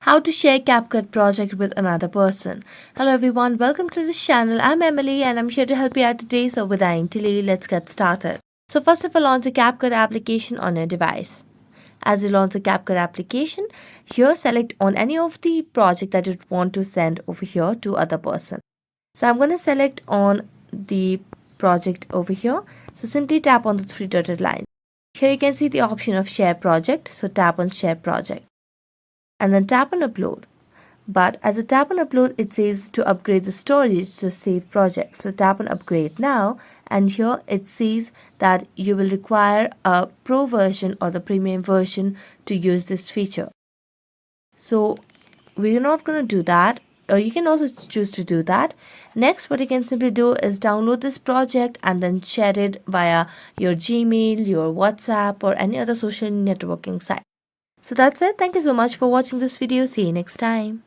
How to share Capcut project with another person. Hello everyone, welcome to this channel. I'm Emily and I'm here to help you out today. So without any delay, let's get started. So first of all, launch the Capcut application on your device. As you launch the Capcut application, here select on any of the project that you want to send over here to other person. So I'm going to select on the project over here. So simply tap on the three dotted line. Here you can see the option of share project. So tap on share project and then tap on upload. But as I tap on upload, it says to upgrade the storage to save project. So tap on upgrade now, and here it says that you will require a pro version or the premium version to use this feature. So we're not going to do that, or you can also choose to do that. Next, what you can simply do is download this project and then share it via your Gmail, your WhatsApp, or any other social networking site. So that's it. Thank you so much for watching this video. See you next time.